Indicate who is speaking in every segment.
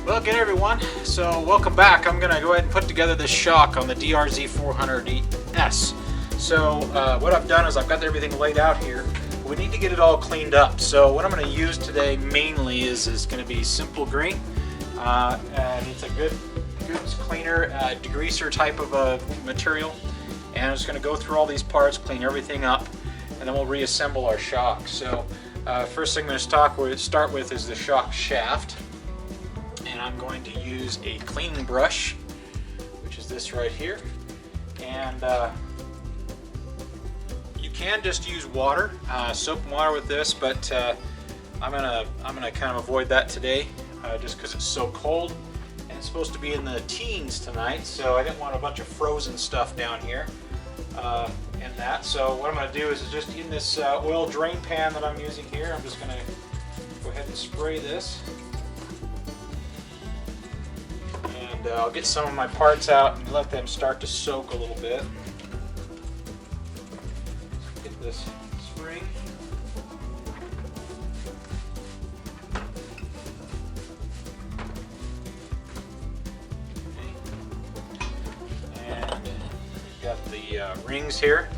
Speaker 1: Well, again, everyone, so welcome back. I'm going to go ahead and put together this shock on the DRZ 400S. So what I've done is I've got everything laid out here. We need to get it all cleaned up. So what I'm going to use today mainly is going to be simple green. And it's a good cleaner, degreaser type of a material. And I'm just going to go through all these parts, clean everything up, and then we'll reassemble our shock. So first thing I'm going to start with is the shock shaft. And I'm going to use a cleaning brush, which is this right here. And you can just use water, soap and water with this, but I'm gonna kind of avoid that today, just because it's so cold. And it's supposed to be in the teens tonight, so I didn't want a bunch of frozen stuff down here in that. So what I'm going to do is just in this oil drain pan that I'm using here, I'm just going to go ahead and spray this. And I'll get some of my parts out and let them start to soak a little bit. Get this spring. And we've got the rings here.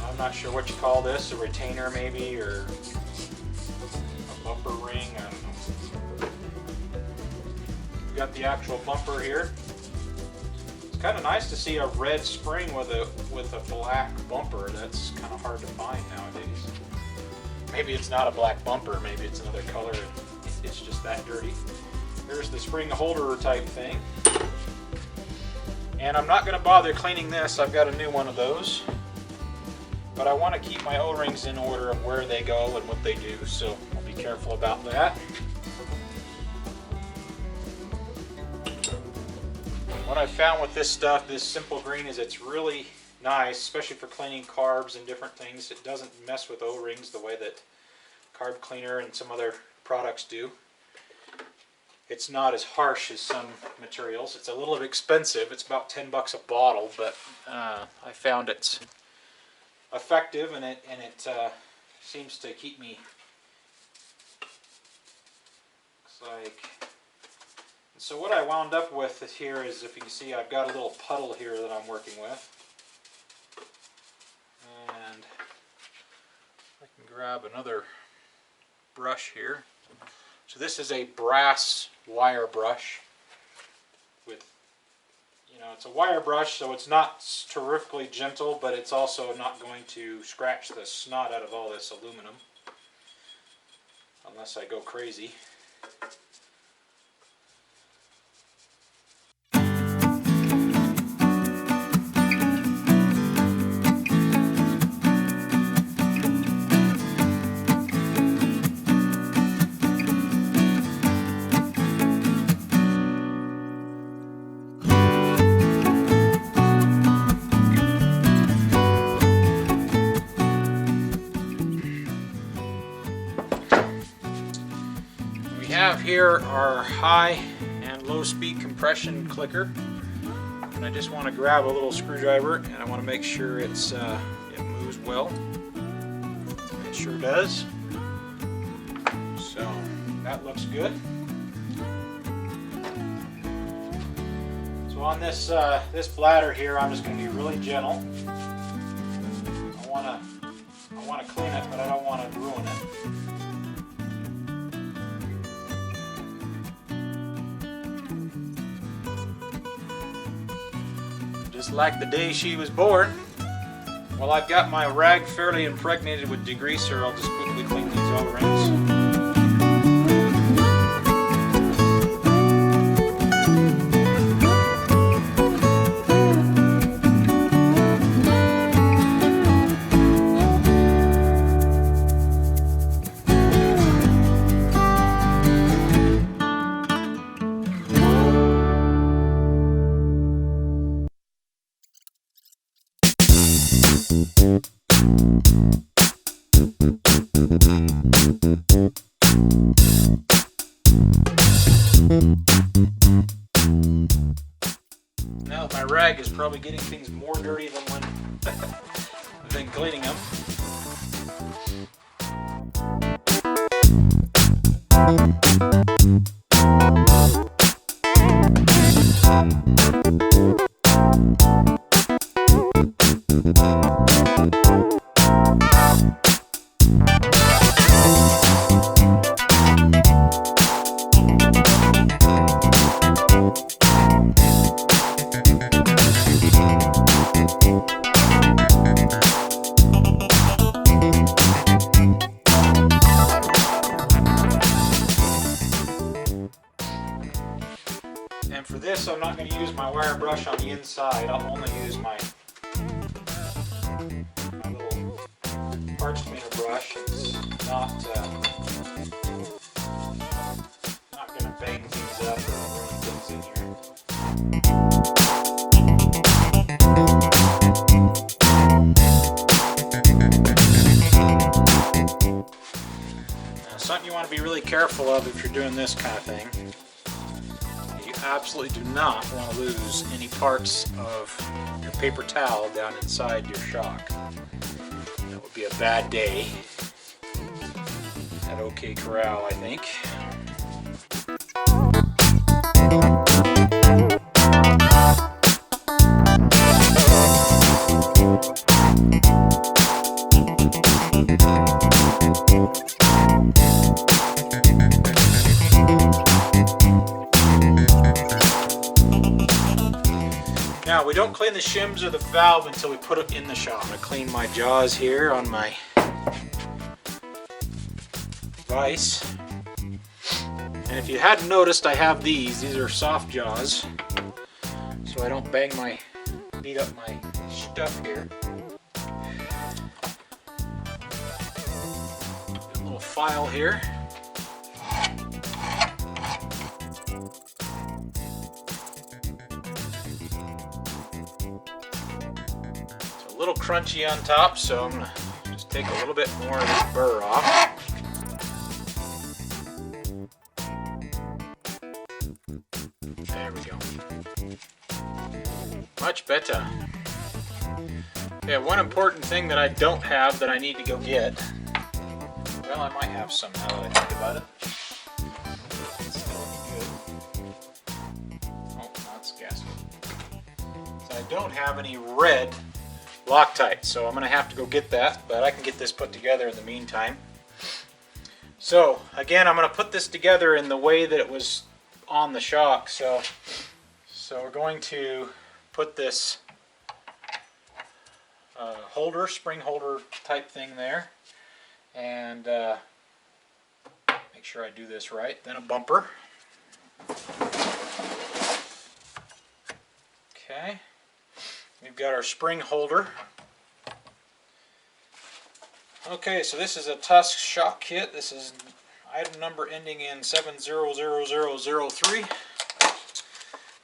Speaker 1: I'm not sure what you call this, a retainer maybe, or bumper ring, I don't know. We've got the actual bumper here. It's kind of nice to see a red spring with a black bumper. That's kind of hard to find nowadays. Maybe it's not a black bumper, maybe it's another color. It's just that dirty. There's the spring holder type thing. And I'm not going to bother cleaning this. I've got a new one of those. But I want to keep my O-rings in order of where they go and what they do, so I'll be careful about that. What I've found with this stuff, this simple green, is it's really nice, especially for cleaning carbs and different things. It doesn't mess with O-rings the way that carb cleaner and some other products do. It's not as harsh as some materials. It's a little bit expensive. It's about 10 bucks a bottle, but I found it's effective, and it seems to keep me. Looks like. And so what I wound up with here is, if you can see, I've got a little puddle here that I'm working with, and I can grab another brush here. So this is a brass wire brush with, it's a wire brush, so it's not terrifically gentle, but it's also not going to scratch the snot out of all this aluminum, unless I go crazy. Have here our high and low speed compression clicker, and I just want to grab a little screwdriver, and I want to make sure it moves well. It sure does. So that looks good. So on this this bladder here, I'm just going to be really gentle. I want to clean it, but I don't want to ruin it. Just like the day she was born. While I've got my rag fairly impregnated with degreaser, I'll just quickly clean these O-rings. Now my rag is probably getting things more dirty than when I've been cleaning them. And for this, I'm not going to use my wire brush on the inside. I'll only use my little parts cleaner brush. It's not going to bang things up or ruin things in here. Now, something you want to be really careful of if you're doing this kind of thing. Absolutely do not want to lose any parts of your paper towel down inside your shock. That would be a bad day at OK Corral, I think. Now, we don't clean the shims or the valve until we put it in the shock. I'm going to clean my jaws here on my vise. And if you hadn't noticed, I have these. These are soft jaws, so I don't beat up my stuff here. A little file here. A little crunchy on top, so I'm going to just take a little bit more of this burr off. There we go. Much better. Yeah, one important thing that I don't have that I need to go get. Well, I might have some now that I think about it. It's still good. Oh, that's gasket. So I don't have any red Loctite, so I'm going to have to go get that, but I can get this put together in the meantime. So again, I'm going to put this together in the way that it was on the shock. So we're going to put this holder, spring holder type thing there, and make sure I do this right. Then a bumper. Okay. We've got our spring holder. Okay, so this is a Tusk shock kit. This is item number ending in 700003.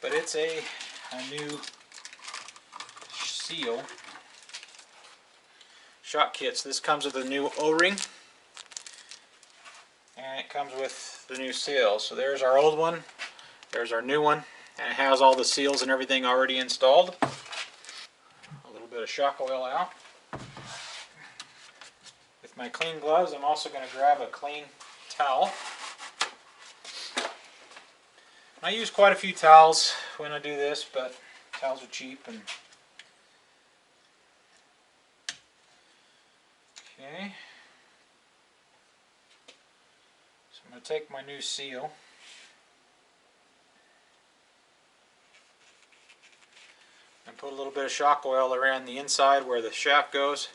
Speaker 1: But it's a new seal. Shock kits. This comes with a new O-ring. And it comes with the new seal. So there's our old one. There's our new one. And it has all the seals and everything already installed. Bit of shock oil out. With my clean gloves, I'm also going to grab a clean towel. I use quite a few towels when I do this, but towels are cheap. And okay, so I'm going to take my new seal. And put a little bit of shock oil around the inside where the shaft goes,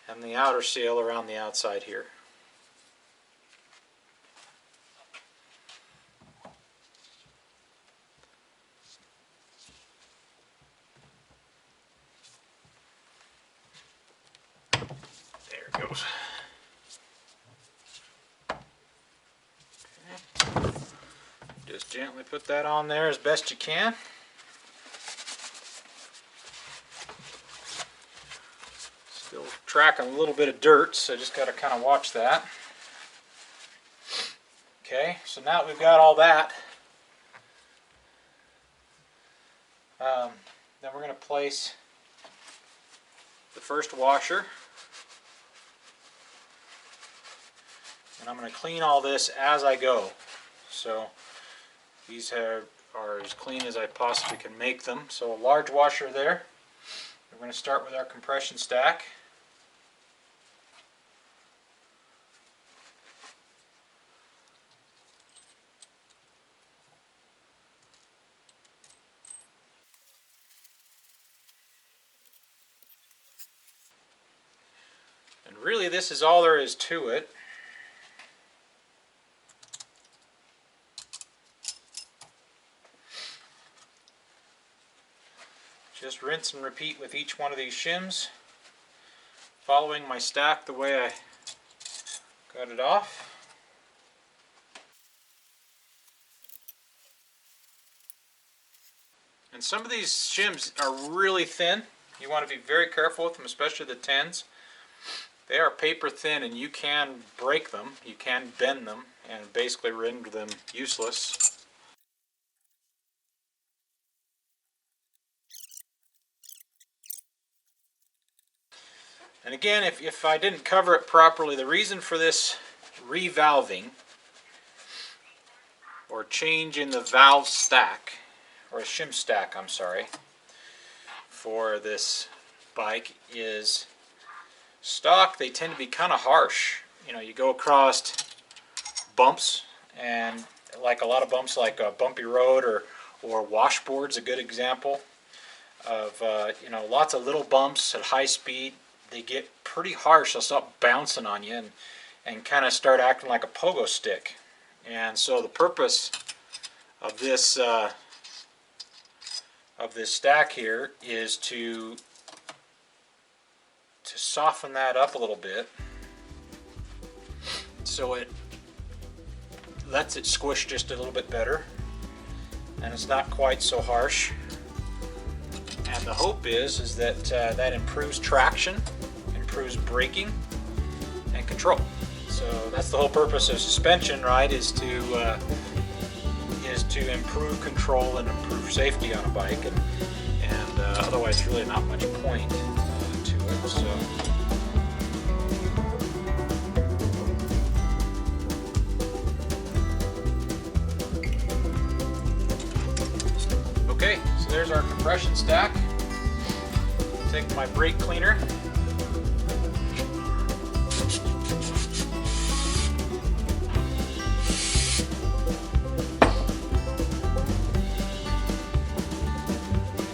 Speaker 1: and the outer seal around the outside here. There it goes. Okay. Just gently put that on there as best you can. Still tracking a little bit of dirt, so I just got to kind of watch that. Okay, so now that we've got all that, then we're going to place the first washer. And I'm going to clean all this as I go. So these are as clean as I possibly can make them. So a large washer there. We're going to start with our compression stack. Really, this is all there is to it. Just rinse and repeat with each one of these shims, following my stack the way I got it off. And some of these shims are really thin. You want to be very careful with them, especially the 10s. They are paper thin and you can break them, you can bend them, and basically render them useless. And again, if I didn't cover it properly, the reason for this revalving, or change in the valve stack, or a shim stack, I'm sorry, for this bike is stock. They tend to be kind of harsh. You know, you go across bumps, and like a lot of bumps, like a bumpy road or washboard's a good example of you know, lots of little bumps at high speed. They get pretty harsh. They'll start bouncing on you and kind of start acting like a pogo stick. And so the purpose of this stack here is to soften that up a little bit, so it lets it squish just a little bit better, and it's not quite so harsh. And the hope is that that improves traction, improves braking, and control. So that's the whole purpose of suspension, right? Is to improve control and improve safety on a bike, and otherwise really not much point to it. So okay, so there's our compression stack. Take my brake cleaner.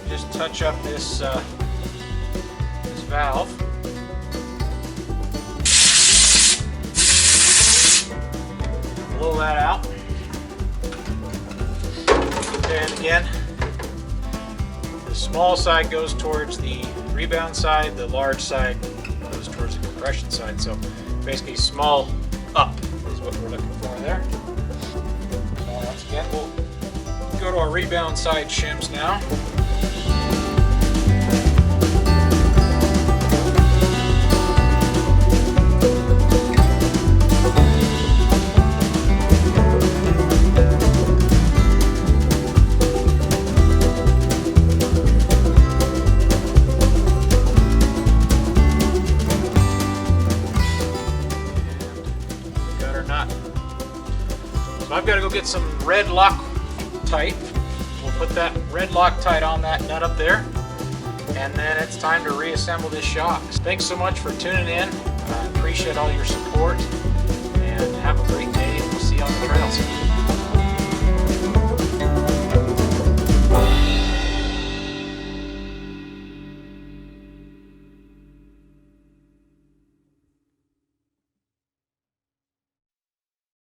Speaker 1: Just touch up this valve. Blow that out. And again, the small side goes towards the rebound side, the large side goes towards the compression side. So basically small up is what we're looking for there. So once again, we'll go to our rebound side shims now. I've got to go get some red Loctite. We'll put that red Loctite on that nut up there, and then it's time to reassemble this shock. Thanks so much for tuning in. I appreciate all your support, and have a great day. We'll see you on the trails.